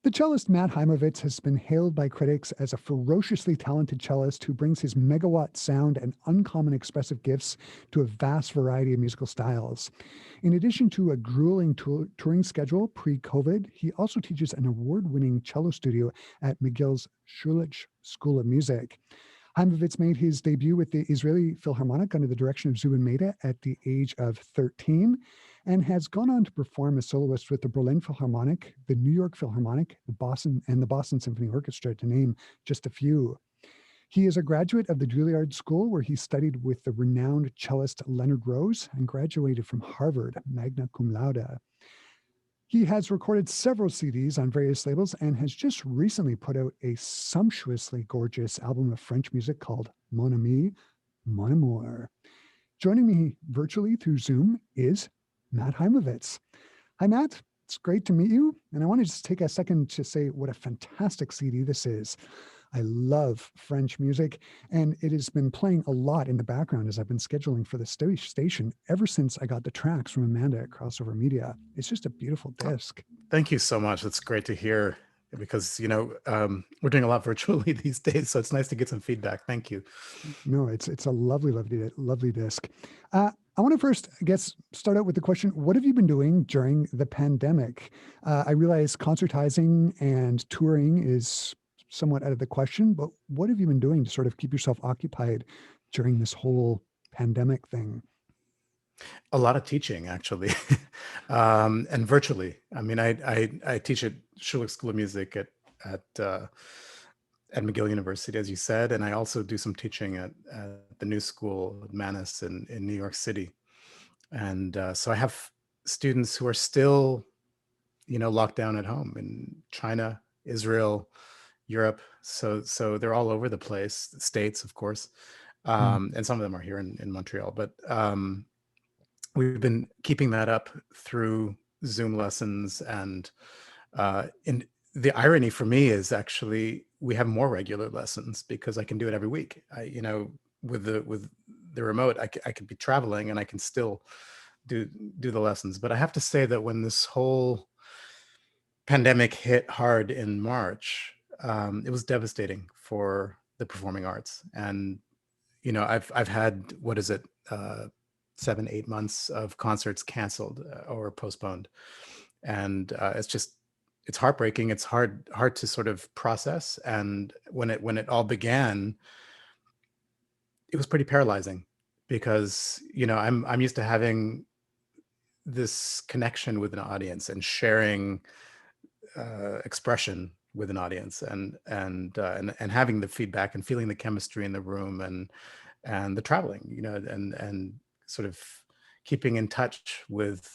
The cellist Matt Haimovitz has been hailed by critics as a ferociously talented cellist who brings his megawatt sound and uncommon expressive gifts to a vast variety of musical styles. In addition to a grueling touring schedule pre-COVID, he also teaches an award-winning cello studio at McGill's Schulich School of Music. Haimovitz made his debut with the Israeli Philharmonic under the direction of Zubin Mehta at the age of 13, and has gone on to perform as soloist with the Berlin Philharmonic, the New York Philharmonic, the Boston Symphony Orchestra, to name just a few. He is a graduate of the Juilliard School, where he studied with the renowned cellist Leonard Rose and graduated from Harvard, magna cum laude. He has recorded several CDs on various labels and has just recently put out a sumptuously gorgeous album of French music called Mon Ami Mon Amour. Joining me virtually through Zoom is Matt Haimovitz. Hi, Matt. It's great to meet you. And I want to just take a second to say what a fantastic CD this is. I love French music, and it has been playing a lot in the background as I've been scheduling for the station ever since I got the tracks from Amanda at Crossover Media. It's just a beautiful disc. Thank you so much. It's great to hear, because we're doing a lot virtually these days, so it's nice to get some feedback. Thank you. No, it's a lovely disc. I want to first, start out with the question: what have you been doing during the pandemic? I realize concertizing and touring is somewhat out of the question, but what have you been doing to sort of keep yourself occupied during this whole pandemic thing? A lot of teaching, actually, and virtually. I mean, I teach at Schulich School of Music at McGill University, as you said, and I also do some teaching at the new school at Manus in New York City. And so I have students who are still, locked down at home in China, Israel, Europe. So they're all over the place, the States, of course. And some of them are here in Montreal. But we've been keeping that up through Zoom lessons. And the irony for me is actually we have more regular lessons because I can do it every week. With the remote, I could be traveling and I can still do the lessons. But I have to say that when this whole pandemic hit hard in March, it was devastating for the performing arts. And, I've had, 7-8 months of concerts canceled or postponed. And it's heartbreaking. It's hard to sort of process. And when it all began, it was pretty paralyzing because, I'm used to having this connection with an audience and sharing expression with an audience and having the feedback and feeling the chemistry in the room and the traveling, and sort of keeping in touch with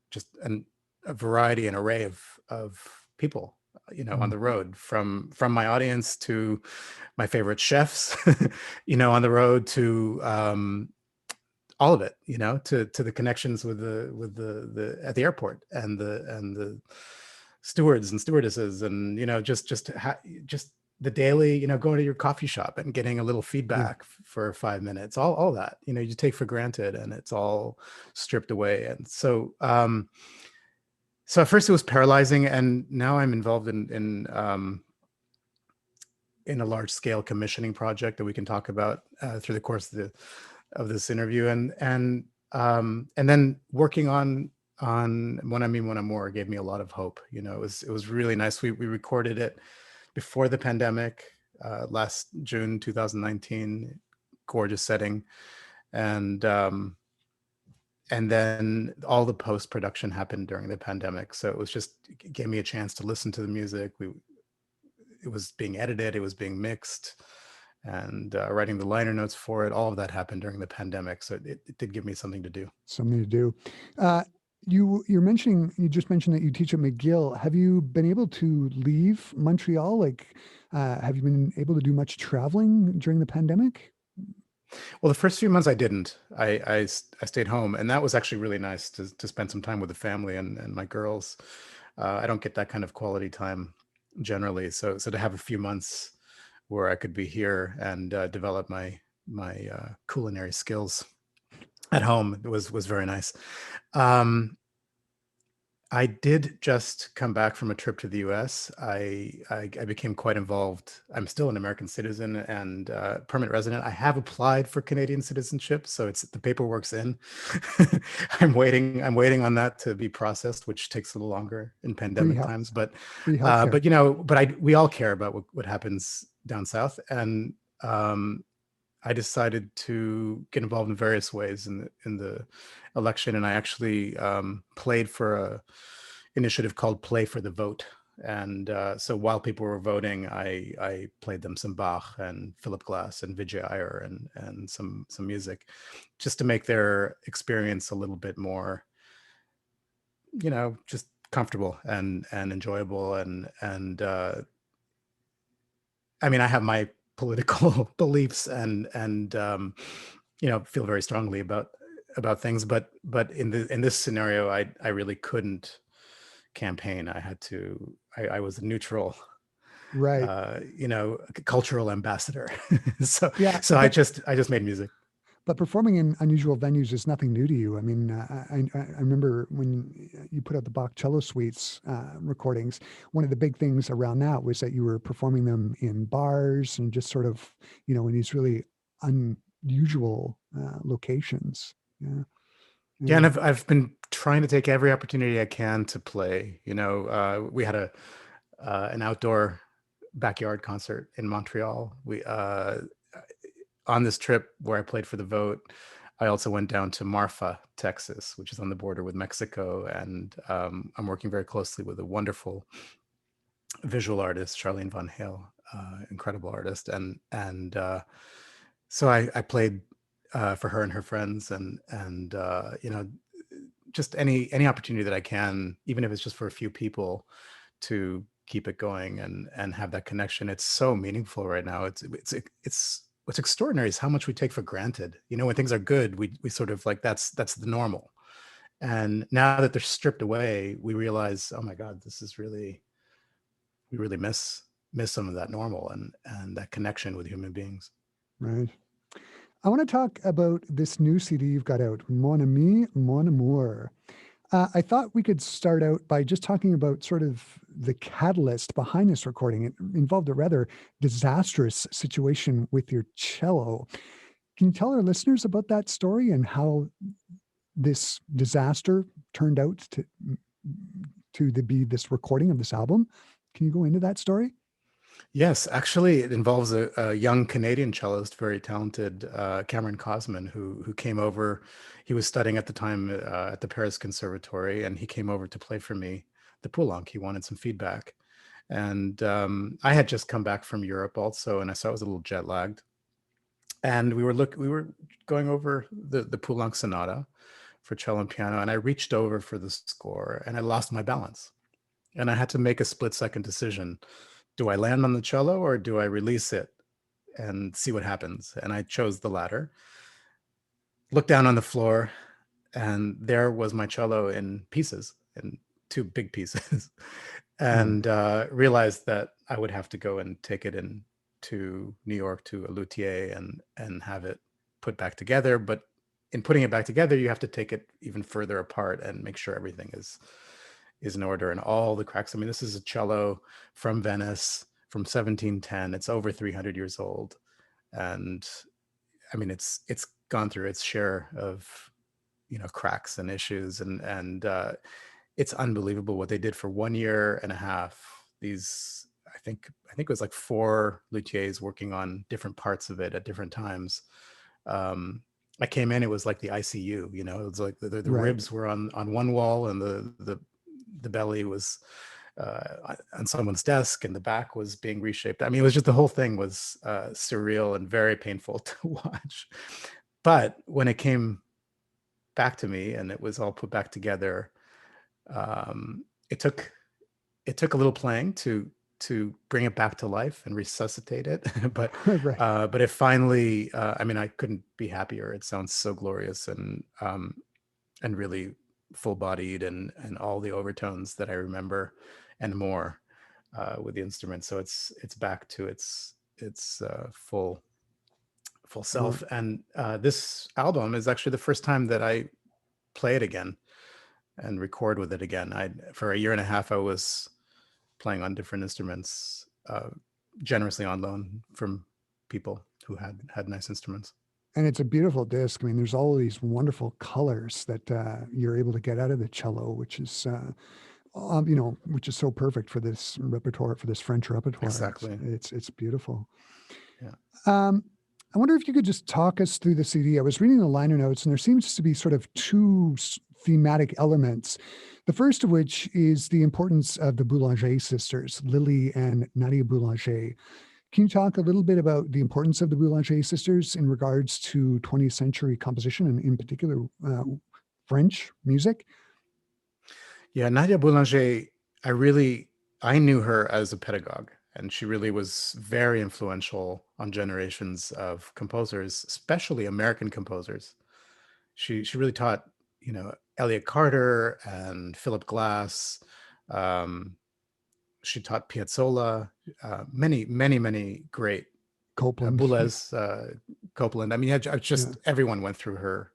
just a variety and array of people, on the road, from my audience to my favorite chefs, on the road to all of it, to the connections with the at the airport and the stewards and stewardesses, and just the daily, going to your coffee shop and getting a little feedback for 5 minutes, all that, you take for granted, and it's all stripped away. And so at first it was paralyzing, and now I'm involved in a large scale commissioning project that we can talk about through the course of this interview, and then working on Mon Ami Mon Amour gave me a lot of hope. It was really nice. We recorded it before the pandemic, last June 2019, gorgeous setting, and then all the post-production happened during the pandemic. So it gave me a chance to listen to the music. It was being edited, it was being mixed, and writing the liner notes for it. All of that happened during the pandemic. So it did give me something to do. You just mentioned that you teach at McGill. Have you been able to leave Montreal? Have you been able to do much traveling during the pandemic? Well, the first few months I didn't. I stayed home, and that was actually really nice to spend some time with the family and my girls. I don't get that kind of quality time generally, so to have a few months where I could be here and develop my culinary skills at home was very nice. I did just come back from a trip to the US. I became quite involved. I'm still an American citizen and permanent resident. I have applied for Canadian citizenship, so it's the paperwork's in. I'm waiting on that to be processed, which takes a little longer in Free pandemic health, times. But free healthcare. we all care about what happens down south, and um, I decided to get involved in various ways in the election, and I actually played for a initiative called Play for the Vote. And so while people were voting, I played them some Bach and Philip Glass and Vijay Iyer and some music, just to make their experience a little bit more, just comfortable and enjoyable. And I mean, I have my political beliefs and feel very strongly about things, but in this scenario, I really couldn't campaign. I was a neutral, Right. cultural ambassador. so Yeah, so I just made music. but performing in unusual venues is nothing new to you. I mean, I remember when you put out the Bach cello suites recordings, one of the big things around that was that you were performing them in bars and just sort of, in these really unusual locations. Yeah. Yeah, and Yeah. I've been trying to take every opportunity I can to play. We had an outdoor backyard concert in Montreal. We On this trip where I played for the vote, I also went down to Marfa, Texas, which is on the border with Mexico, and I'm working very closely with a wonderful visual artist, Charlene Von Hale, incredible artist, and so I played for her and her friends, and just any opportunity that I can, even if it's just for a few people, to keep it going and have that connection. It's so meaningful right now. It's what's extraordinary is how much we take for granted. When things are good, we sort of like that's the normal. And now that they're stripped away, we realize, oh my God, we really miss some of that normal and that connection with human beings. Right. I want to talk about this new CD you've got out, Mon Ami Mon Amour. I thought we could start out by just talking about sort of the catalyst behind this recording. It involved a rather disastrous situation with your cello. Can you tell our listeners about that story and how this disaster turned out to be this recording of this album? Can you go into that story? Yes, actually, it involves a young Canadian cellist, very talented, Cameron Cosman, who came over. He was studying at the time at the Paris Conservatory, and he came over to play for me the Poulenc. He wanted some feedback, and I had just come back from Europe also, and I was a little jet lagged. And we were going over the Poulenc Sonata for cello and piano, and I reached over for the score, and I lost my balance, and I had to make a split-second decision. Do I land on the cello or do I release it and see what happens? And I chose the latter. Looked down on the floor, and there was my cello in pieces, in two big pieces, Mm. and realized that I would have to go and take it in to New York to a luthier and have it put back together. But in putting it back together, you have to take it even further apart and make sure everything is in order and all the cracks. I mean, this is a cello from Venice from 1710. It's over 300 years old, and I mean, it's gone through its share of cracks and issues, and it's unbelievable what they did for 1 year and a half. These I think it was like four luthiers working on different parts of it at different times. Um, I came in, it was like the ICU. It was like the Right. ribs were on one wall, and the belly was on someone's desk, and the back was being reshaped. I mean, it was just the whole thing was surreal and very painful to watch. But when it came back to me and it was all put back together, um, it took a little playing to bring it back to life and resuscitate it. but Right. but it finally, I mean, I couldn't be happier. It sounds so glorious and really full bodied and all the overtones that I remember and more with the instrument. So it's back to its full Well, self. And this album is actually the first time that I play it again. and record with it again. For a year and a half, I was playing on different instruments, generously on loan from people who had nice instruments. And it's a beautiful disc. I mean, there's all these wonderful colors that you're able to get out of the cello, which is, which is so perfect for this repertoire, for this French repertoire. Exactly. It's beautiful. Yeah. I wonder if you could just talk us through the CD. I was reading the liner notes, and there seems to be sort of two thematic elements. The first of which is the importance of the Boulanger sisters, Lily and Nadia Boulanger. Can you talk a little bit about the importance of the Boulanger sisters in regards to 20th century composition and in particular French music? Yeah, Nadia Boulanger, I knew her as a pedagogue, and she really was very influential on generations of composers, especially American composers. She really taught, Elliott Carter and Philip Glass. She taught Piazzolla, many great Copland. Boulez, Copeland. I mean, everyone went through her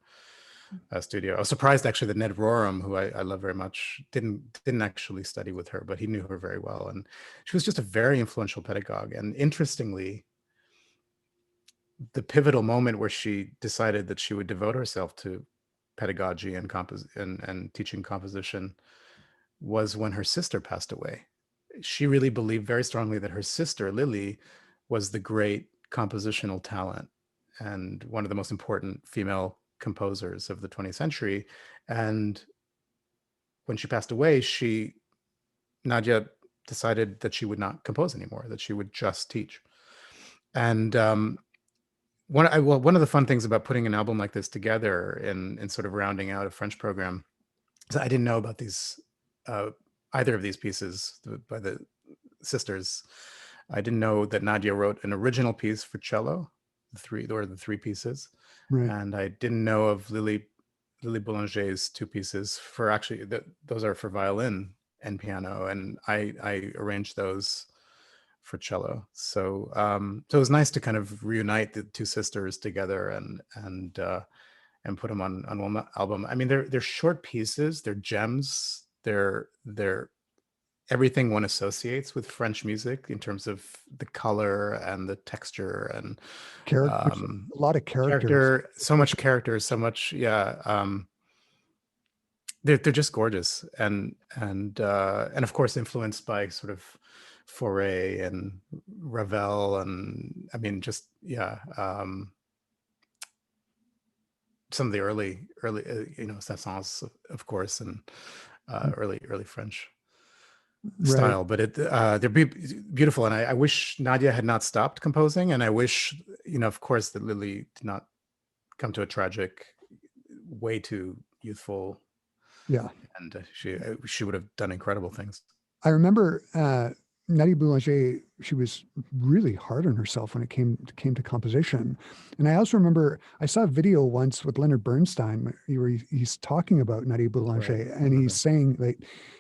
studio. I was surprised actually that Ned Rorem, who I love very much, didn't actually study with her, but he knew her very well, and she was just a very influential pedagogue. And interestingly, the pivotal moment where she decided that she would devote herself to pedagogy and teaching composition was when her sister passed away. She really believed very strongly that her sister Lily was the great compositional talent and one of the most important female composers of the 20th century. And when she passed away, Nadia decided that she would not compose anymore, that she would just teach. And one of the fun things about putting an album like this together and sort of rounding out a French program is I didn't know about these either of these pieces by the sisters. I didn't know that Nadia wrote an original piece for cello, the three pieces, Right. and I didn't know of Lily Boulanger's two pieces for actually those are for violin and piano, and I arranged those for cello. So so it was nice to kind of reunite the two sisters together and put them on one album. I mean, they're short pieces, they're gems, they're everything one associates with French music in terms of the color and the texture and a lot of characters. so much character, so much, yeah. They're just gorgeous and of course influenced by sort of Fauré and Ravel, and I mean just some of the early Saint-Saëns, of course, and early French style. But they're beautiful, and I wish Nadia had not stopped composing, and I wish, of course, that Lily did not come to a tragic, way too youthful. Yeah, and she would have done incredible things. I remember Nadia Boulanger, she was really hard on herself when it came to composition. And I also remember I saw a video once with Leonard Bernstein where he's talking about Nadia Boulanger, right. And he's saying that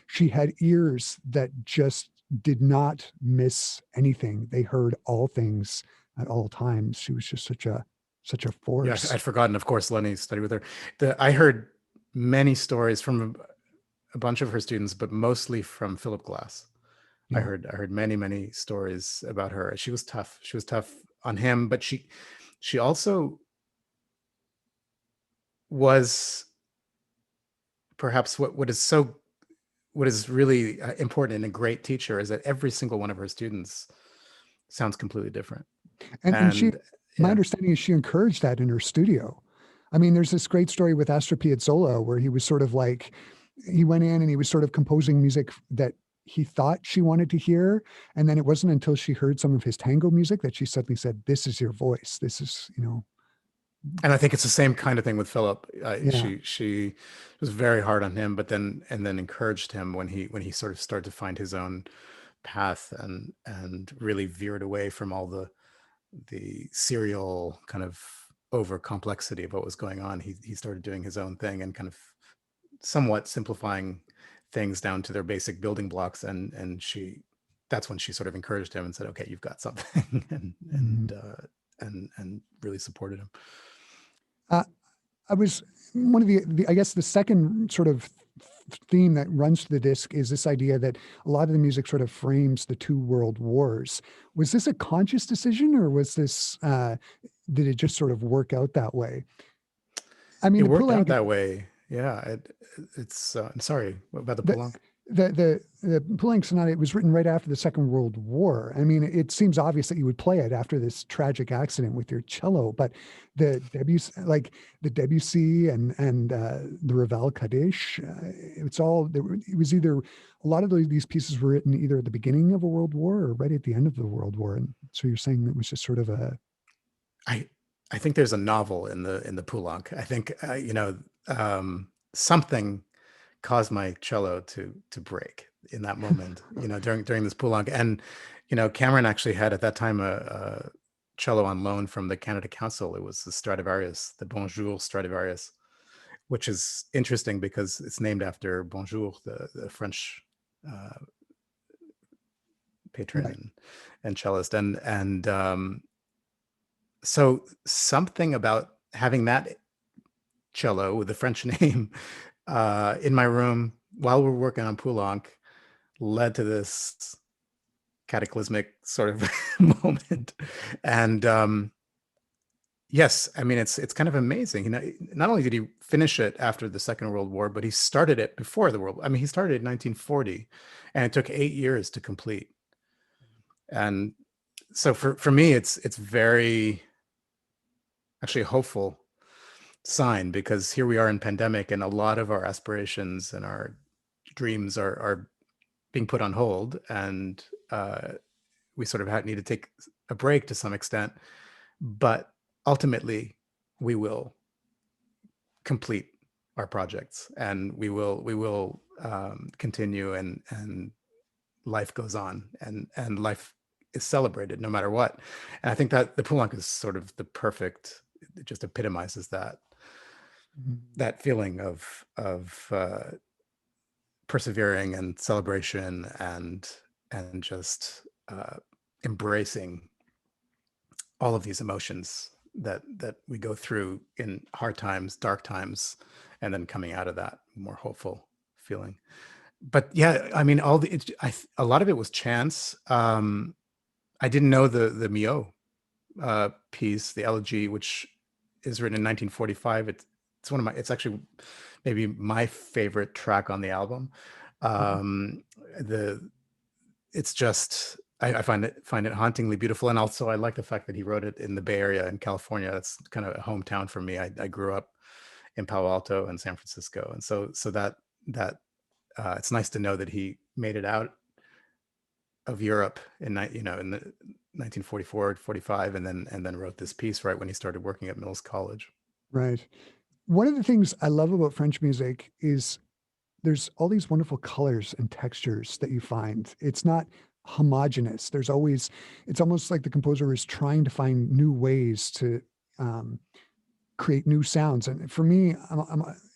she had ears that just did not miss anything. They heard all things at all times. She was just such a force. Yeah, I'd forgotten, of course, Lenny studied with her. I heard many stories from a bunch of her students, but mostly from Philip Glass. Yeah. I heard many stories about her. She was tough. She was tough on him, but she also was perhaps what is really important in a great teacher is that every single one of her students sounds completely different. And she, my understanding is she encouraged that in her studio. I mean, there's this great story with Astor Piazzolla where he was sort of like, he went in and he was sort of composing music that he thought she wanted to hear. And then it wasn't until she heard some of his tango music that she suddenly said, this is your voice. This is, And I think it's the same kind of thing with Philip. She was very hard on him, but then encouraged him when he sort of started to find his own path and really veered away from all the serial kind of over complexity of what was going on. He started doing his own thing and kind of somewhat simplifying things down to their basic building blocks. And that's when she sort of encouraged him and said, okay, you've got something, and really supported him. I was one of I guess the second sort of theme that runs through the disc is this idea that a lot of the music sort of frames the two world wars. Was this a conscious decision, or was this did it just sort of work out that way? I mean, It the worked out Poulenc, that way. Yeah, it's. I'm sorry what about the the Poulenc. the Poulenc Sonata, it was written right after the Second World War. I mean, it seems obvious that you would play it after this tragic accident with your cello, but the Debussy and the Ravel Kaddish, it's all there. It was either a lot of these pieces were written either at the beginning of a world war or right at the end of the world war, and so you're saying it was just sort of a I I think there's a novel in the Poulenc. I think something caused my cello to break in that moment, during this Poulenc. And Cameron actually had at that time a cello on loan from the Canada Council. It was the Stradivarius, the Bonjour Stradivarius, which is interesting because it's named after Bonjour, the French uh, patron right. and cellist. So something about having that cello with the French name in my room while we're working on Poulenc led to this cataclysmic sort of moment. And yes, I mean it's kind of amazing. Not only did he finish it after the Second World War, but he started it before the world. I mean, he started in 1940, and it took 8 years to complete. And so for me, it's very actually a hopeful sign, because here we are in pandemic, and a lot of our aspirations and our dreams are being put on hold, and we sort of need to take a break to some extent, but ultimately we will complete our projects, and we will continue, and life goes on, and life is celebrated no matter what. And I think that the Poulenc is sort of the perfect, it just epitomizes that feeling of persevering and celebration, and just embracing all of these emotions that we go through in hard times, dark times, and then coming out of that more hopeful feeling. But yeah, I mean, a lot of it was chance. I didn't know the Mio piece, the elegy, which is written in 1945. It's actually maybe my favorite track on the album. The it's just I find it hauntingly beautiful, and also I like the fact that he wrote it in the Bay Area in California. That's kind of a hometown for me. I grew up in Palo Alto and San Francisco, and so that it's nice to know that he made it out of Europe in the 1944, 45, and then wrote this piece right when he started working at Mills College. Right. One of the things I love about French music is there's all these wonderful colors and textures that you find. It's not homogenous. It's almost like the composer is trying to find new ways to um, create new sounds. And for me,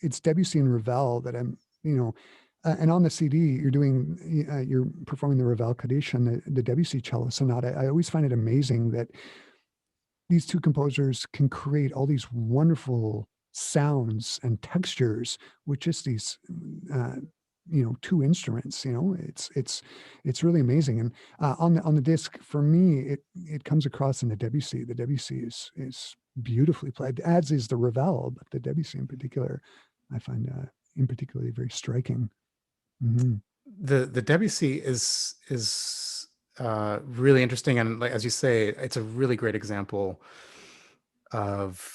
it's Debussy and Ravel that and on the CD, you're performing the Ravel Kaddish and the Debussy cello sonata. I always find it amazing that these two composers can create all these wonderful sounds and textures with just these uh, two instruments. It's really amazing. And on the disc, for me, it comes across in the Debussy. The Debussy is beautifully played, as is the Ravel, but the Debussy in particular I find in particularly very striking. Hmm. The Debussy is really interesting, and like as you say, it's a really great example of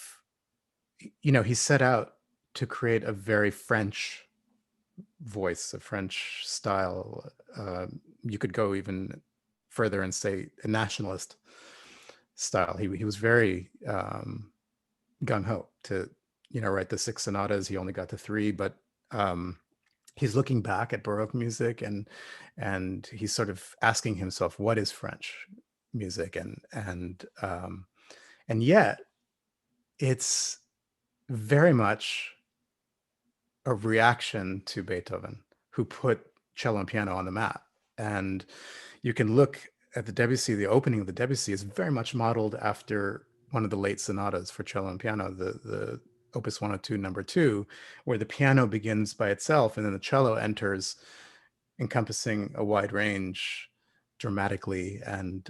he set out to create a very French voice, a French style. You could go even further and say a nationalist style. He was very gung ho to write the 6 sonatas. He only got to 3, but he's looking back at Baroque music, and he's sort of asking himself, what is French music? And yet it's very much a reaction to Beethoven, who put cello and piano on the map. And you can look at the Debussy. The opening of the Debussy is very much modeled after one of the late sonatas for cello and piano, the Opus 102, number 2, where the piano begins by itself and then the cello enters, encompassing a wide range dramatically, and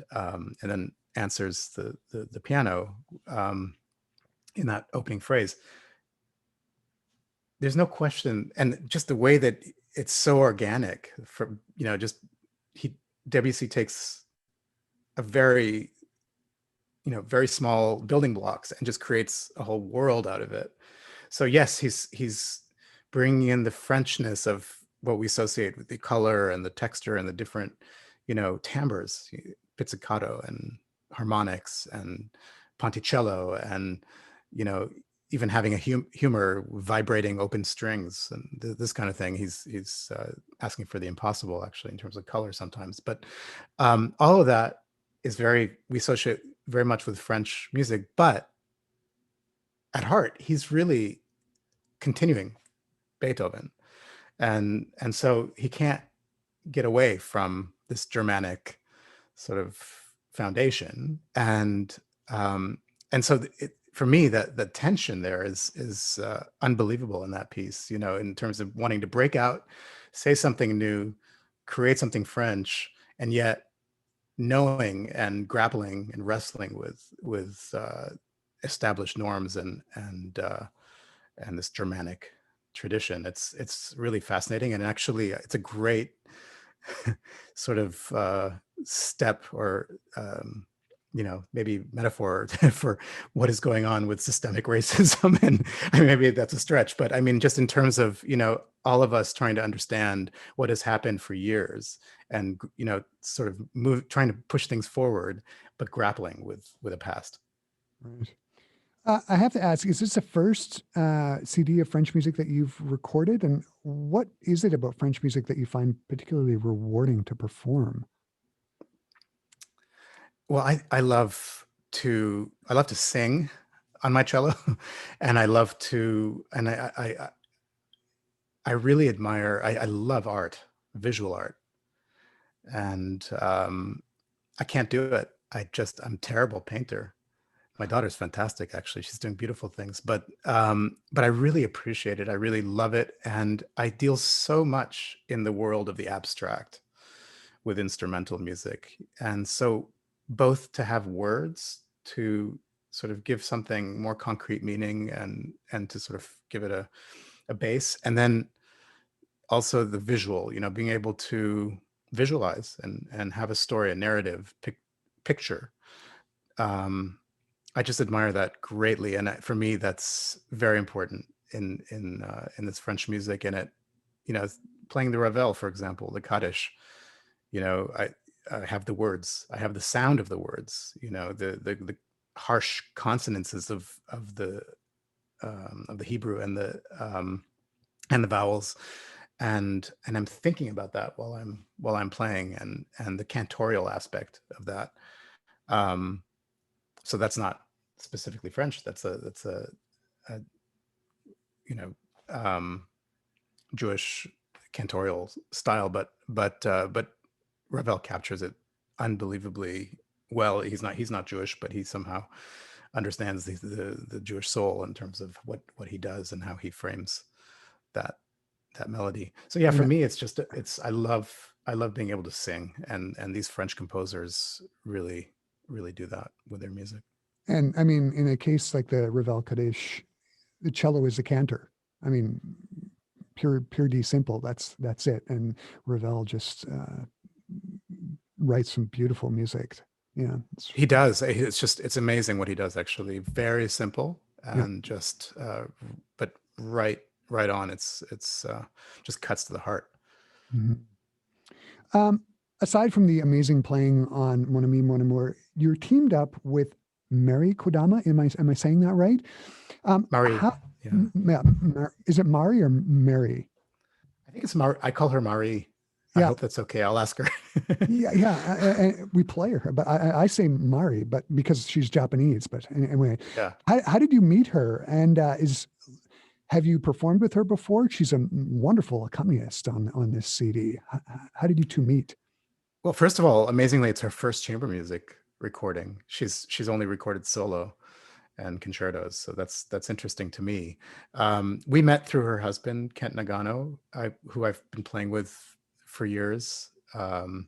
then answers the piano in that opening phrase. There's no question, and just the way that it's so organic. From just Debussy takes a very very small building blocks and just creates a whole world out of it. So yes, he's bringing in the Frenchness of what we associate with the color and the texture and the different timbres, pizzicato and harmonics and ponticello, and even having a humor, vibrating open strings and this kind of thing. He's asking for the impossible, actually, in terms of color sometimes. But all of that is we associate very much with French music, but at heart, he's really continuing Beethoven. And so he can't get away from this Germanic sort of foundation. And so for me, that the tension there is unbelievable in that piece, in terms of wanting to break out, say something new, create something French, and yet knowing and grappling and wrestling with established norms and this Germanic tradition. It's really fascinating, and actually it's a great sort of step, or maybe metaphor for what is going on with systemic racism. And maybe that's a stretch, but I mean, just in terms of all of us trying to understand what has happened for years, and sort of trying to push things forward, but grappling with a past. Right. I have to ask, is this the first CD of French music that you've recorded? And what is it about French music that you find particularly rewarding to perform? Well, I love to sing on my cello, and I love to, and I really admire, I love art, visual art, and I can't do it. I'm a terrible painter. My daughter's fantastic, actually. She's doing beautiful things, but I really appreciate it. I really love it. And I deal so much in the world of the abstract with instrumental music. And so both to have words to sort of give something more concrete meaning, and to sort of give it a base, and then also the visual, being able to visualize and have a story, a narrative, picture. I just admire that greatly, and for me, that's very important in this French music. And playing the Ravel, for example, the Kaddish. I have the words, I have the sound of the words. The harsh consonances of the Hebrew and the vowels, and I'm thinking about that while I'm playing, and the cantorial aspect of that. So that's not specifically French. That's a Jewish cantorial style, but Ravel captures it unbelievably well. He's not Jewish, but he somehow understands the Jewish soul in terms of what he does and how he frames that melody. So yeah, for me, I love being able to sing, and these French composers really do that with their music. And I mean, in a case like the Ravel Kaddish, the cello is the cantor. I mean, pure D simple. That's it. And Ravel just writes some beautiful music. Yeah, he does. It's amazing what he does. Actually, very simple, and just but right on. It's just cuts to the heart. Mm-hmm. Aside from the amazing playing on Mon Ami Mon Amour, you're teamed up with Mari Kodama. Am I saying that right? Mari. Is it Mari or Mary? I think it's Mari. I call her Mari. I hope that's okay. I'll ask her. We play her, but I say Mari, but because she's Japanese. But anyway, how did you meet her? And have you performed with her before? She's a wonderful accompanist on this CD. How did you two meet? Well, first of all, amazingly, it's her first chamber music recording. She's only recorded solo, and concertos. So that's interesting to me. We met through her husband, Kent Nagano, who I've been playing with for years. Ken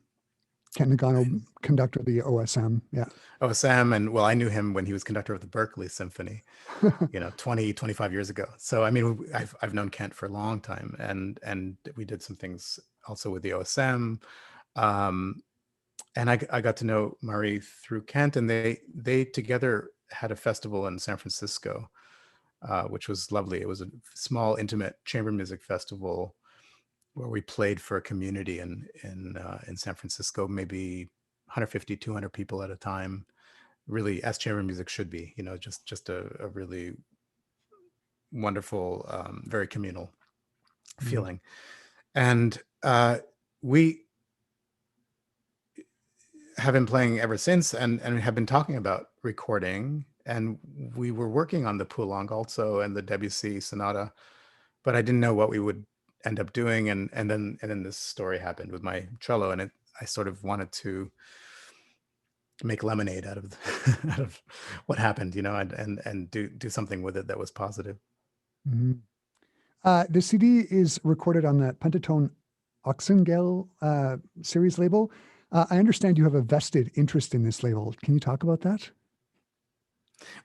Nagano, conductor of the OSM. Yeah. OSM, and well, I knew him when he was conductor of the Berkeley Symphony, 25 years ago. So I mean, I've known Kent for a long time, and we did some things also with the OSM. And I got to know Marie through Kent, and they together had a festival in San Francisco, which was lovely. It was a small, intimate chamber music festival where we played for a community in San Francisco, maybe 150, 200 people at a time. Really, as chamber music should be, just a really wonderful, very communal feeling. And we have been playing ever since, and have been talking about recording. And we were working on the Poulenc also and the Debussy Sonata, but I didn't know what we would end up doing. And then this story happened with my cello, and I sort of wanted to make lemonade out of out of what happened, and do something with it that was positive. The CD is recorded on the Pentatone Oxengale series label. I understand you have a vested interest in this label. Can you talk about that?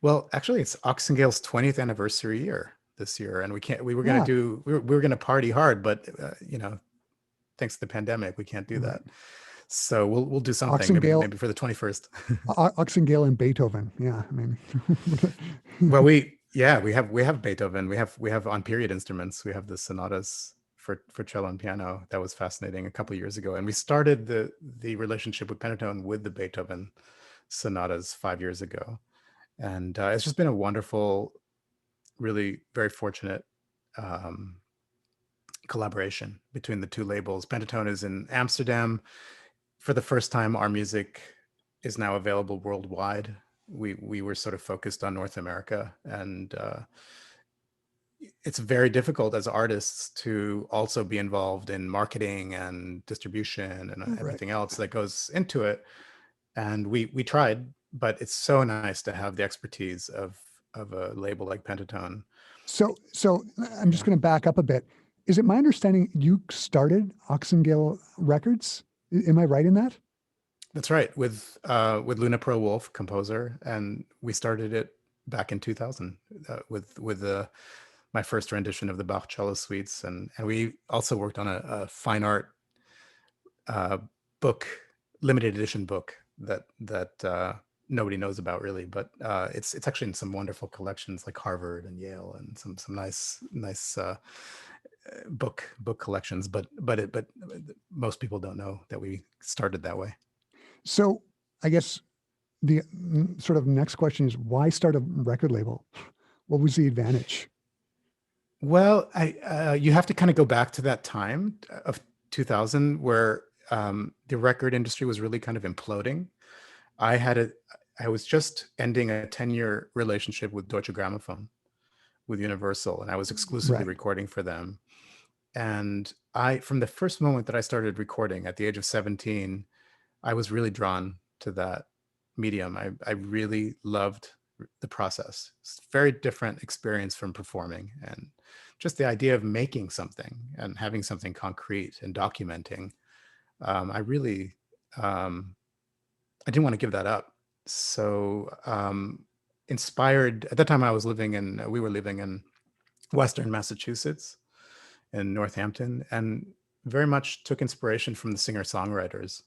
Well, actually, it's Oxengale's 20th anniversary year this year, and we were going to party hard, but thanks to the pandemic, we can't do that. So we'll do something maybe for the 21st. Oxengale and Beethoven. Yeah, I mean. Well, we have Beethoven. We have on period instruments. We have the sonatas for cello and piano. That was fascinating a couple of years ago, and we started the relationship with Pentatone with the Beethoven sonatas 5 years ago, and it's just been a wonderful, really very fortunate collaboration between the two labels. Pentatone is in Amsterdam. For the first time, our music is now available worldwide. We were sort of focused on North America, and it's very difficult as artists to also be involved in marketing and distribution and everything else that goes into it. And we tried, but it's so nice to have the expertise of a label like Pentatone. So I'm just going to back up a bit. Is it my understanding you started Oxengale Records? Am I right in that? That's right, with Luna Pro Wolf, composer, and we started it back in 2000 with my first rendition of the Bach cello suites, and we also worked on a fine art book, limited edition book that nobody knows about really, but it's actually in some wonderful collections like Harvard and Yale, and some nice book collections, but most people don't know that we started that way. So I guess the sort of next question is, why start a record label? What was the advantage? Well, you have to kind of go back to that time of 2000 where the record industry was really kind of imploding. I was just ending a 10-year relationship with Deutsche Grammophon, with Universal, and I was exclusively recording for them. And from the first moment that I started recording at the age of 17, I was really drawn to that medium. I really loved the process. It's a very different experience from performing, and just the idea of making something and having something concrete and documenting. I really, I didn't want to give that up. So inspired, at that time we were living in Western Massachusetts in Northampton, and very much took inspiration from the singer-songwriters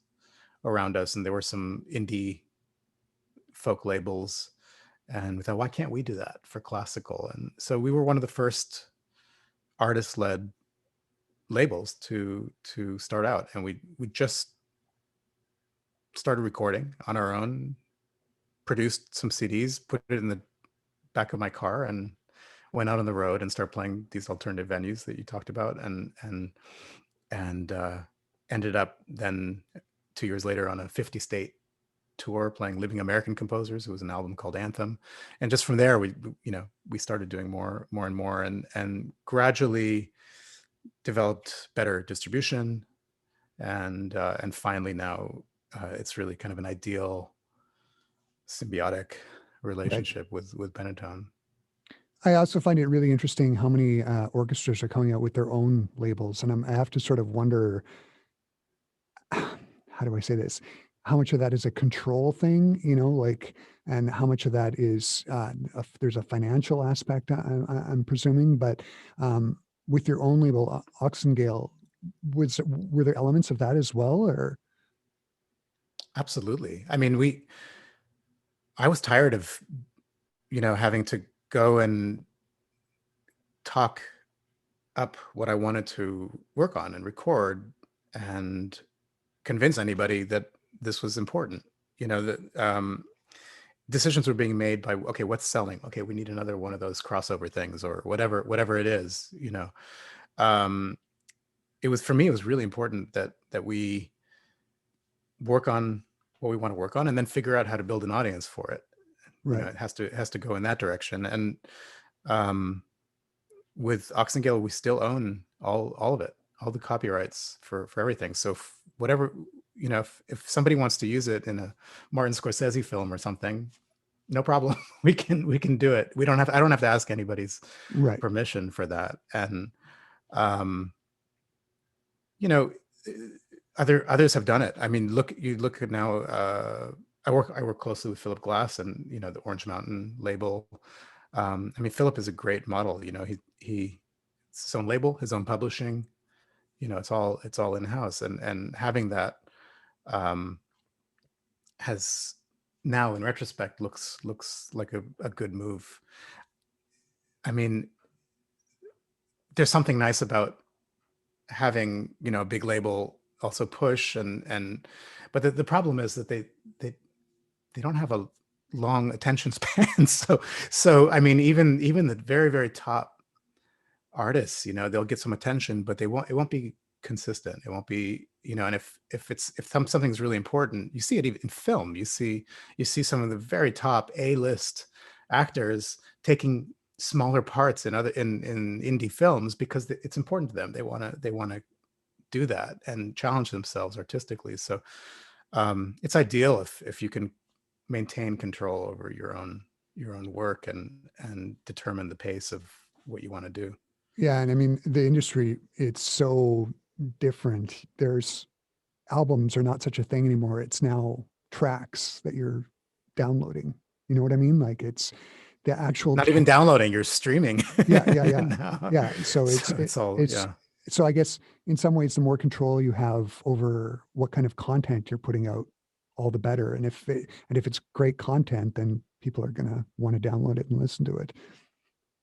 around us. And there were some indie folk labels, and we thought, why can't we do that for classical? And so we were one of the first artist-led labels to start out, and we just started recording on our own, produced some CDs, put it in the back of my car, and went out on the road and started playing these alternative venues that you talked about, and ended up then 2 years later on a 50-state tour playing living American composers. It was an album called Anthem, and just from there we started doing more and more, and gradually developed better distribution, and finally now it's really kind of an ideal symbiotic Right. relationship with Benetton. I also find it really interesting how many orchestras are coming out with their own labels, and I have to sort of wonder, how do I say this? How much of that is a control thing, like, and how much of that is there's a financial aspect, I'm presuming, but with your own label, Oxengale, were there elements of that as well, or? Absolutely. I mean, I was tired of, having to go and talk up what I wanted to work on and record and convince anybody that this was important. That decisions were being made by, okay, what's selling? Okay, we need another one of those crossover things or whatever it is. Um, it was, for me, it was really important that we work on what we want to work on and then figure out how to build an audience for it. Right. It has to go in that direction. And um, with Oxengale, we still own all of it, all the copyrights for everything. So whatever, if somebody wants to use it in a Martin Scorsese film or something, no problem. we can do it. I don't have to ask anybody's Right. permission for that. And um, you know, others have done it. I mean, you look at now. I work closely with Philip Glass and the Orange Mountain label. I mean, Philip is a great model. He it's his own label, his own publishing. It's all in house, and having that um, has now, in retrospect, looks like a good move. I mean, there's something nice about having a big label also push but the problem is that they don't have a long attention span. So I mean, even the very, very top artists, they'll get some attention, but it won't be consistent. It won't be, and if something's really important, you see it even in film. You see some of the very top A-list actors taking smaller parts in indie films because it's important to them. They want to do that and challenge themselves artistically. So it's ideal if you can maintain control over your own work and determine the pace of what you want to do. Yeah, and I mean, the industry, it's so different. There's albums are not such a thing anymore. It's now tracks that you're downloading. You know what I mean? Like it's the actual Not even downloading, you're streaming. Yeah. No. Yeah. So It's all, it's yeah. so I guess in some ways, the more control you have over what kind of content you're putting out, all the better. And if it's great content, then people are gonna want to download it and listen to it.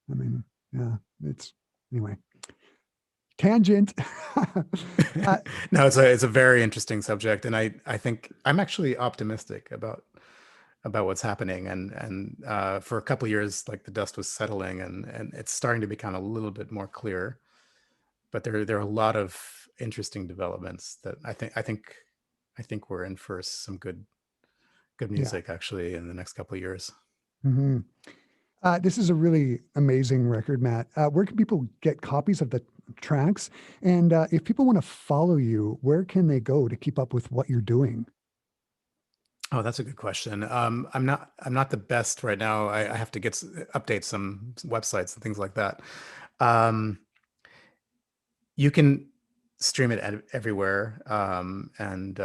I mean, yeah, it's anyway. Tangent. No, it's a very interesting subject, and I think I'm actually optimistic about what's happening, and for a couple of years, like, the dust was settling, and it's starting to become a little bit more clear. But there are a lot of interesting developments that I think we're in for some good Yeah. music actually in the next couple of years. hmm This is a really amazing record, Matt. Where can people get copies of the tracks? And if people want to follow you, where can they go to keep up with what you're doing? Oh, that's a good question. I'm not the best right now. I have to update some websites and things like that. Um, you can stream it everywhere, and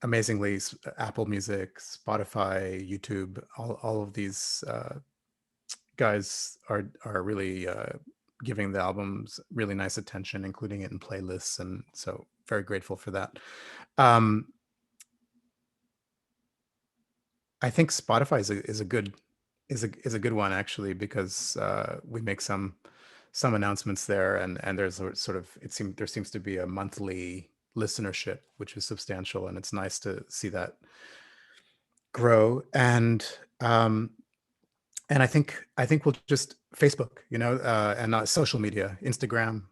amazingly, Apple Music, Spotify, YouTube, all of these guys are really giving the albums really nice attention, including it in playlists, and so very grateful for that. Um, I think Spotify is a good one, actually, because we make some announcements there, and there's a sort of there seems to be a monthly listenership, which is substantial, and it's nice to see that grow. And I think we'll just Facebook, and social media, Instagram.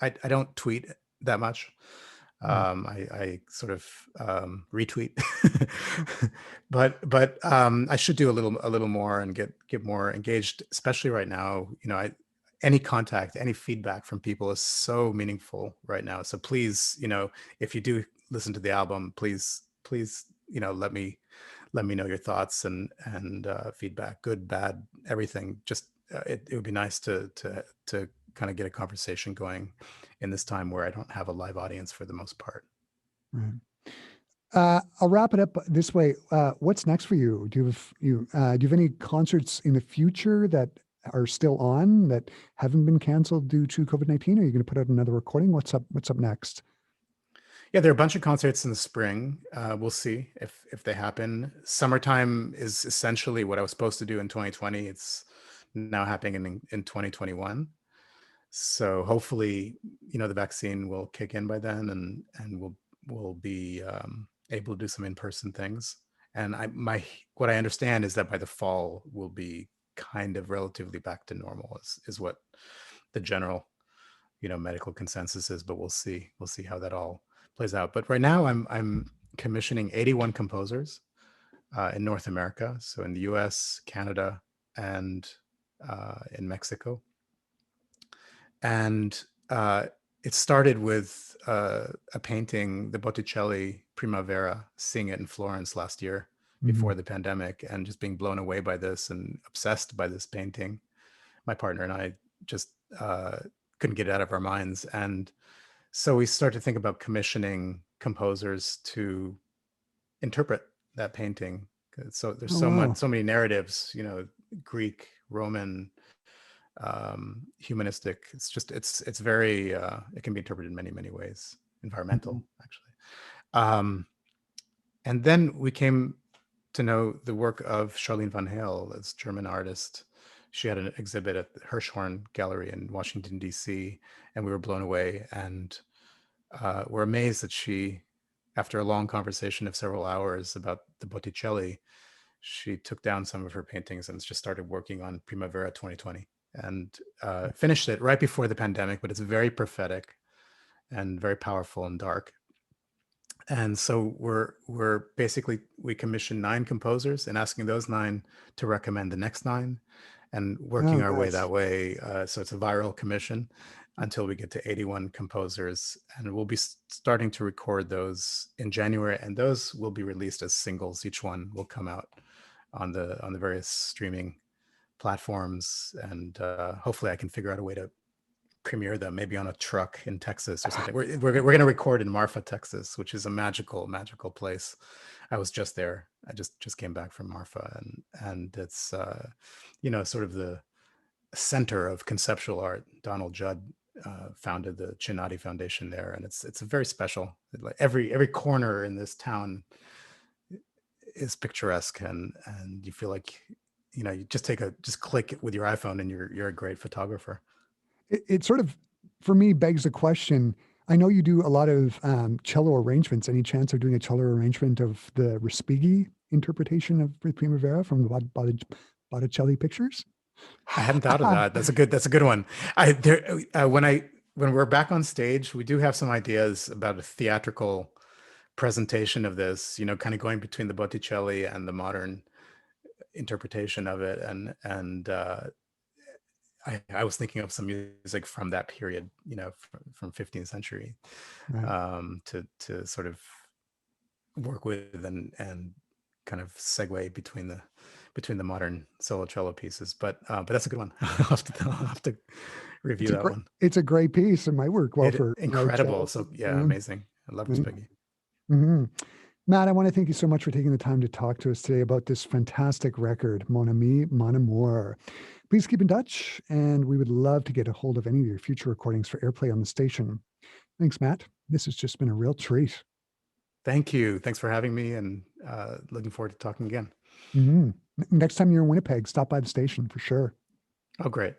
I don't tweet that much. Right. I sort of retweet, but I should do a little more and get more engaged, especially right now. Any contact, any feedback from people is so meaningful right now. So please, if you do listen to the album, please, let me let me know your thoughts and feedback, good, bad, everything. Just it would be nice to kind of get a conversation going in this time where I don't have a live audience for the most part. Right. I'll wrap it up this way. What's next for you? Do you have any concerts in the future that are still on that haven't been canceled due to COVID-19? Are you going to put out another recording? What's up next? Yeah, there are a bunch of concerts in the spring. We'll see if they happen. Summertime is essentially what I was supposed to do in 2020. It's now happening in 2021. So hopefully, the vaccine will kick in by then, and we'll be able to do some in-person things. And what I understand is that by the fall we'll be kind of relatively back to normal is what the general medical consensus is, but we'll see how that all plays out. But right now I'm commissioning 81 composers in North America, so in the US, Canada, and in Mexico. And it started with a painting, the Botticelli Primavera, seeing it in Florence last year before the pandemic, and just being blown away by this and obsessed by this painting. My partner and I just couldn't get it out of our minds. And so we started to think about commissioning composers to interpret that painting. So there's so many narratives, Greek, Roman, humanistic. It's very it can be interpreted in many ways. Environmental, actually. And then we came to know the work of Charlene van Heel, this German artist. She had an exhibit at the Hirshhorn Gallery in Washington, D.C., and we were blown away. And we're amazed that she, after a long conversation of several hours about the Botticelli, she took down some of her paintings and just started working on Primavera 2020, and finished it right before the pandemic. But it's very prophetic and very powerful and dark. And so we're basically, we commissioned 9 composers and asking those 9 to recommend the next 9, and working our way that way. So it's a viral commission until we get to 81 composers, and we'll be starting to record those in January, and those will be released as singles. Each one will come out on the various streaming platforms, and hopefully I can figure out a way to premiere them, maybe on a truck in Texas or something. We're going to record in Marfa, Texas, which is a magical place. I was just there. I just came back from Marfa, and it's sort of the center of conceptual art. Donald Judd founded the Chinati Foundation there, and it's a very special. Like every corner in this town is picturesque, and you feel like you just click with your iPhone and you're a great photographer. It sort of, for me, begs the question. I know you do a lot of cello arrangements. Any chance of doing a cello arrangement of the Respighi interpretation of Primavera from the Botticelli pictures? I hadn't thought of that. That's a good one. When we're back on stage, we do have some ideas about a theatrical presentation of this, kind of going between the Botticelli and the modern interpretation of it. And I was thinking of some music from that period, from 15th century, right, to sort of work with and kind of segue between the modern solo cello pieces. But that's a good one. I'll have to review that one. It's a great piece. It might work well for incredible. So yeah, amazing. I love Respighi. Mm-hmm. Matt, I want to thank you so much for taking the time to talk to us today about this fantastic record, Mon Ami Mon Amour. Please keep in touch, and we would love to get a hold of any of your future recordings for airplay on the station. Thanks, Matt. This has just been a real treat. Thank you. Thanks for having me, and looking forward to talking again. Mm-hmm. Next time you're in Winnipeg, stop by the station for sure. Oh, great.